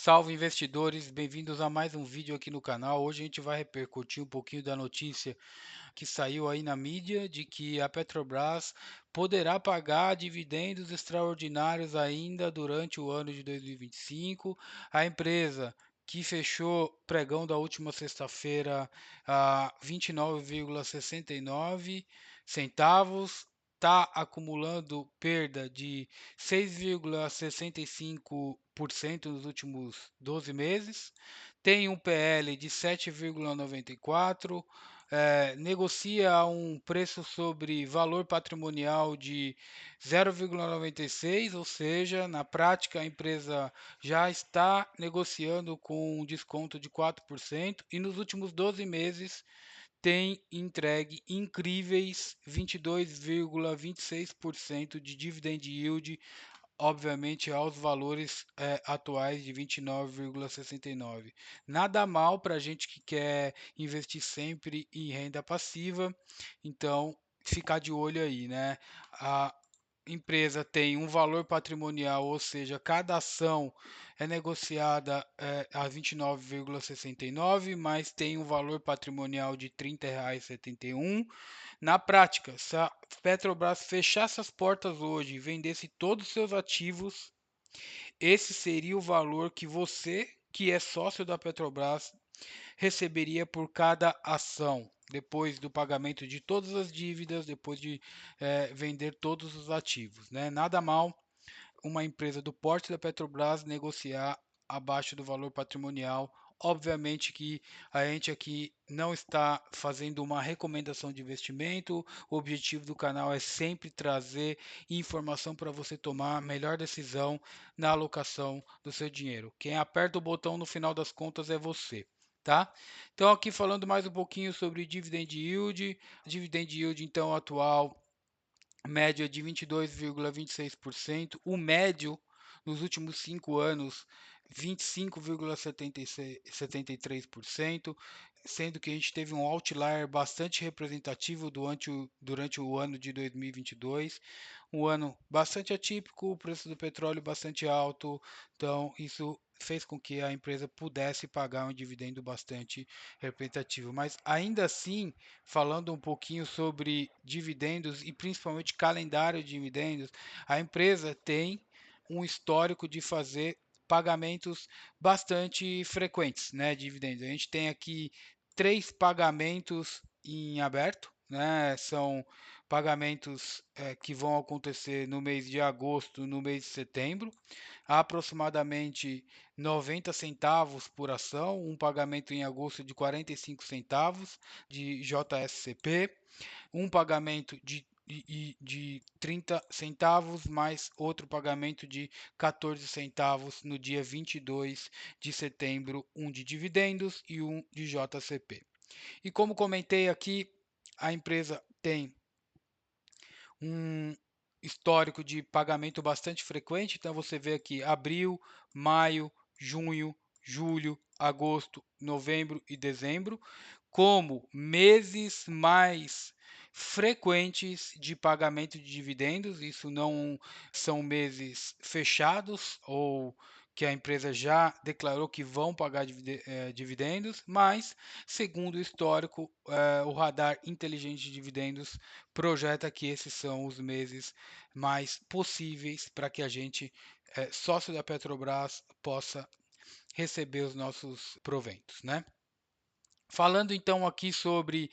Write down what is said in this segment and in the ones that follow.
Salve investidores, bem-vindos a mais um vídeo aqui no canal. Hoje a gente vai repercutir um pouquinho da notícia que saiu aí na mídia de que a Petrobras poderá pagar dividendos extraordinários ainda durante o ano de 2025. A empresa que fechou pregão da última sexta-feira a 29,69 centavos, está acumulando perda de 6,65% nos últimos 12 meses, tem um PL de 7,94, negocia um preço sobre valor patrimonial de 0,96, ou seja, na prática a empresa já está negociando com um desconto de 4% e nos últimos 12 meses tem entregue incríveis 22,26% de dividend yield, obviamente aos valores atuais de 29,69. Nada mal para a gente que quer investir sempre em renda passiva, então ficar de olho aí, né? A empresa tem um valor patrimonial, ou seja, cada ação é negociada a 29,69, mas tem um valor patrimonial de R$ 30,71. Na prática, se a Petrobras fechasse as portas hoje e vendesse todos os seus ativos, esse seria o valor que você, que é sócio da Petrobras, receberia por cada ação, depois do pagamento de todas as dívidas, depois de vender todos os ativos, né? Nada mal uma empresa do porte da Petrobras negociar abaixo do valor patrimonial. Obviamente que a gente aqui não está fazendo uma recomendação de investimento. O objetivo do canal é sempre trazer informação para você tomar a melhor decisão na alocação do seu dinheiro. Quem aperta o botão no final das contas é você. Tá? Então aqui falando mais um pouquinho sobre dividend yield então atual média de 22,26%, o médio nos últimos 5 anos 25,73%, sendo que a gente teve um outlier bastante representativo durante o ano de 2022, um ano bastante atípico, o preço do petróleo bastante alto, então isso fez com que a empresa pudesse pagar um dividendo bastante representativo. Mas ainda assim, falando um pouquinho sobre dividendos e principalmente calendário de dividendos, a empresa tem um histórico de fazer pagamentos bastante frequentes, né, dividendos. A gente tem aqui 3 pagamentos em aberto, né, são pagamentos que vão acontecer no mês de agosto, no mês de setembro, aproximadamente 90 centavos por ação, um pagamento em agosto de 45 centavos de JSCP, um pagamento de 30 centavos, mais outro pagamento de 14 centavos no dia 22 de setembro, um de dividendos e um de JCP. E como comentei aqui, a empresa tem um histórico de pagamento bastante frequente, então você vê aqui abril, maio, junho, julho, agosto, novembro e dezembro como meses mais frequentes de pagamento de dividendos. Isso não são meses fechados ou que a empresa já declarou que vão pagar dividendos, mas, segundo o histórico, o radar inteligente de dividendos projeta que esses são os meses mais possíveis para que a gente, sócio da Petrobras, possa receber os nossos proventos, né? Falando então aqui sobre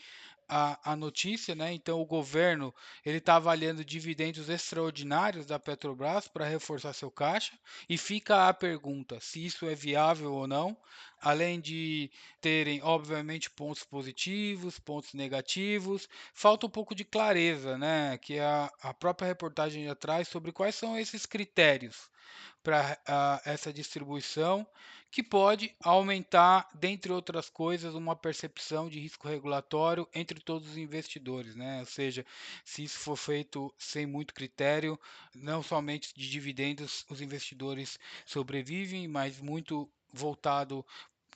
a notícia, né? Então o governo ele está avaliando dividendos extraordinários da Petrobras para reforçar seu caixa e fica a pergunta se isso é viável ou não, além de terem obviamente pontos positivos, pontos negativos, falta um pouco de clareza, né? Que a própria reportagem já traz sobre quais são esses critérios para essa distribuição, que pode aumentar, dentre outras coisas, uma percepção de risco regulatório entre todos os investidores, né? Ou seja, se isso for feito sem muito critério, não somente de dividendos os investidores sobrevivem, mas muito voltado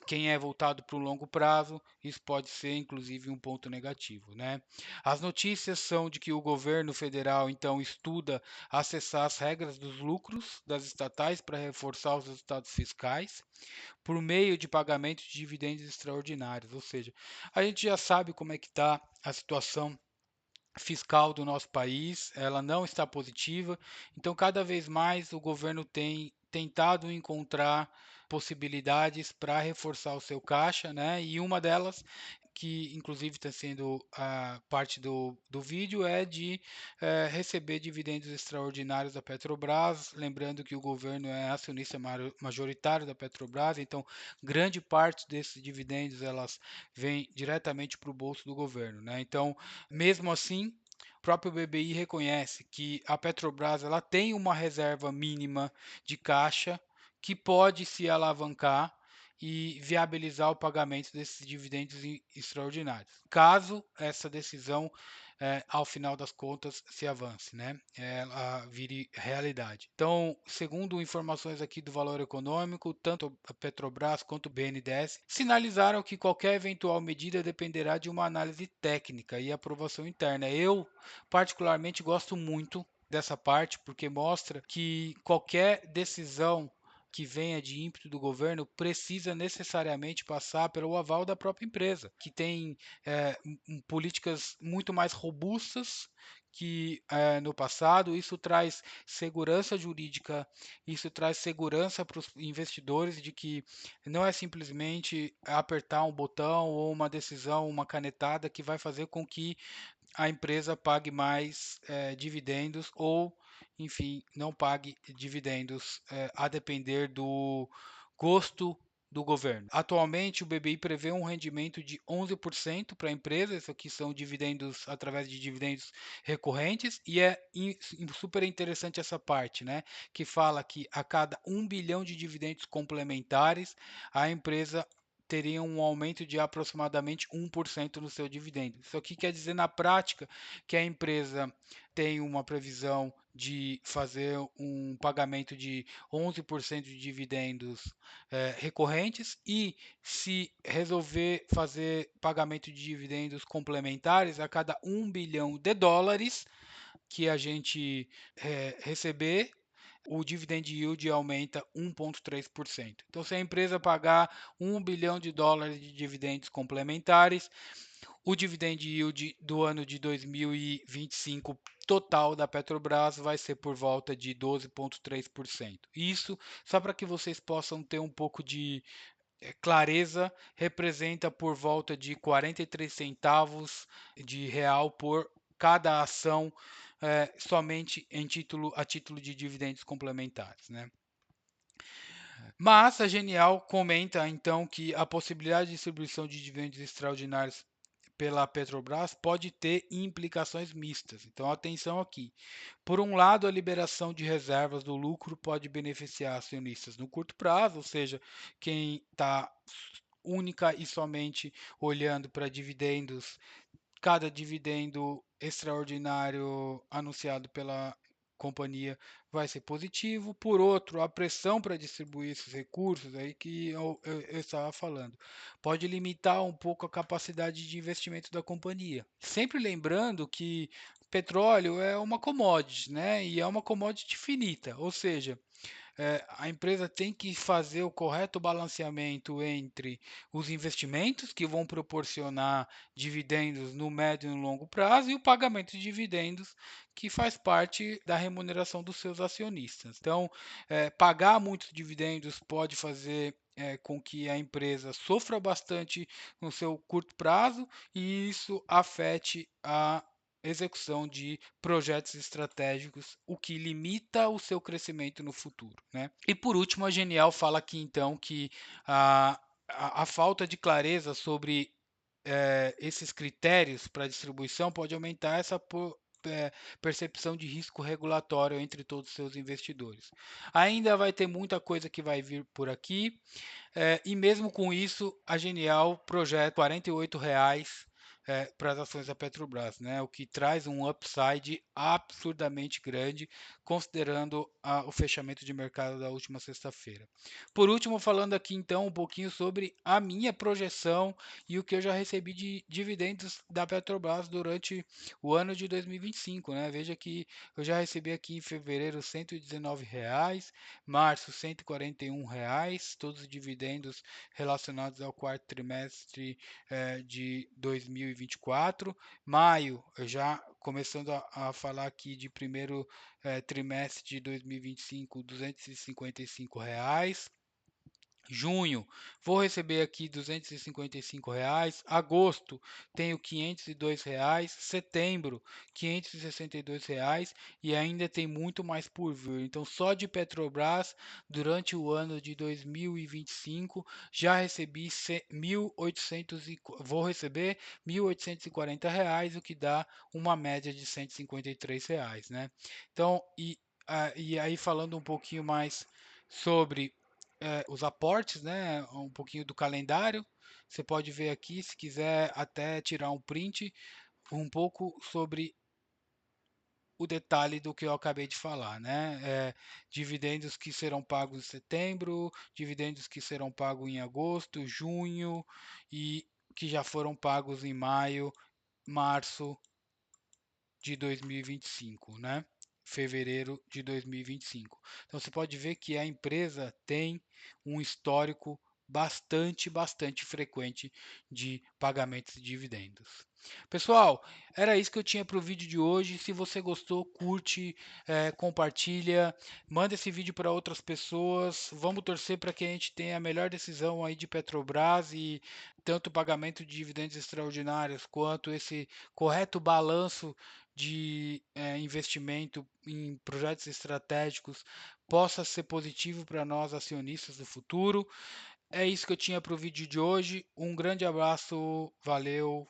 quem é voltado para o longo prazo, isso pode ser inclusive um ponto negativo, né? As notícias são de que o governo federal então estuda acessar as regras dos lucros das estatais para reforçar os resultados fiscais por meio de pagamento de dividendos extraordinários, ou seja, a gente já sabe como é que está a situação fiscal do nosso país, ela não está positiva, então cada vez mais o governo tem tentado encontrar possibilidades para reforçar o seu caixa, né? E uma delas, que inclusive está sendo a parte do vídeo, é de receber dividendos extraordinários da Petrobras. Lembrando que o governo é acionista majoritário da Petrobras, então grande parte desses dividendos elas vêm diretamente para o bolso do governo, né? Então, mesmo assim, o próprio BBI reconhece que a Petrobras ela tem uma reserva mínima de caixa que pode se alavancar e viabilizar o pagamento desses dividendos extraordinários, caso essa decisão, ao final das contas, se avance, né? Ela vire realidade. Então, segundo informações aqui do Valor Econômico, tanto a Petrobras quanto o BNDES sinalizaram que qualquer eventual medida dependerá de uma análise técnica e aprovação interna. Eu, particularmente, gosto muito dessa parte, porque mostra que qualquer decisão que venha de ímpeto do governo precisa necessariamente passar pelo aval da própria empresa, que tem políticas muito mais robustas que no passado. Isso traz segurança jurídica, isso traz segurança para os investidores de que não é simplesmente apertar um botão ou uma decisão, uma canetada que vai fazer com que a empresa pague mais dividendos ou, enfim, não pague dividendos a depender do gosto do governo. Atualmente, o BBI prevê um rendimento de 11% para a empresa. Isso aqui são dividendos através de dividendos recorrentes, e é super interessante essa parte, né? Que fala que a cada 1 bilhão de dividendos complementares, a empresa teria um aumento de aproximadamente 1% no seu dividendo. Isso aqui quer dizer, na prática, que a empresa tem uma previsão de fazer um pagamento de 11% de dividendos recorrentes, e se resolver fazer pagamento de dividendos complementares a cada 1 bilhão de dólares que a gente receber, o dividend yield aumenta 1,3%. Então, se a empresa pagar 1 bilhão de dólares de dividendos complementares, o dividend yield do ano de 2025 total da Petrobras vai ser por volta de 12,3%. Isso, só para que vocês possam ter um pouco de clareza, representa por volta de 43 centavos de real por cada ação, somente a título de dividendos complementares, né? Mas a Genial comenta então que a possibilidade de distribuição de dividendos extraordinários pela Petrobras pode ter implicações mistas. Então, atenção aqui. Por um lado, a liberação de reservas do lucro pode beneficiar acionistas no curto prazo, ou seja, quem está única e somente olhando para dividendos, cada dividendo extraordinário anunciado pela companhia vai ser positivo. Por outro, a pressão para distribuir esses recursos aí que eu estava falando pode limitar um pouco a capacidade de investimento da companhia. Sempre lembrando que petróleo é uma commodity, né? E é uma commodity finita, ou seja, a empresa tem que fazer o correto balanceamento entre os investimentos que vão proporcionar dividendos no médio e no longo prazo e o pagamento de dividendos que faz parte da remuneração dos seus acionistas. Então, pagar muitos dividendos pode fazer com que a empresa sofra bastante no seu curto prazo e isso afete a execução de projetos estratégicos, o que limita o seu crescimento no futuro, né? E por último, a Genial fala aqui então que a falta de clareza sobre esses critérios para distribuição pode aumentar essa percepção de risco regulatório entre todos os seus investidores. Ainda vai ter muita coisa que vai vir por aqui, e mesmo com isso, a Genial projeta R$ 48 para as ações da Petrobras, né? O que traz um upside absurdamente grande, considerando o fechamento de mercado da última sexta-feira. Por último, falando aqui então um pouquinho sobre a minha projeção e o que eu já recebi de dividendos da Petrobras durante o ano de 2025, né? Veja que eu já recebi aqui em fevereiro R$ 119, março R$ 141, todos os dividendos relacionados ao quarto trimestre de 2024. Maio, já começando a falar aqui de primeiro trimestre de 2025, R$ 255. Junho, vou receber aqui R$ 255. Agosto, tenho R$ 502. Setembro, R$ 562. E ainda tem muito mais por vir. Então, só de Petrobras, durante o ano de 2025, já recebi 1.800 vou receber R$ 1.840, o que dá uma média de R$ 153, né? Então, e aí falando um pouquinho mais sobre os aportes, né? Um pouquinho do calendário. Você pode ver aqui, se quiser até tirar um print, um pouco sobre o detalhe do que eu acabei de falar, né? Dividendos que serão pagos em setembro, dividendos que serão pagos em agosto, junho e que já foram pagos em maio, março de 2025, né? Fevereiro de 2025. Então você pode ver que a empresa tem um histórico bastante frequente de pagamentos de dividendos. Pessoal, era isso que eu tinha para o vídeo de hoje. Se você gostou, curte, compartilha, manda esse vídeo para outras pessoas. Vamos torcer para que a gente tenha a melhor decisão aí de Petrobras e tanto o pagamento de dividendos extraordinários quanto esse correto balanço de investimento em projetos estratégicos possa ser positivo para nós acionistas do futuro. É isso que eu tinha para o vídeo de hoje. Um grande abraço, valeu.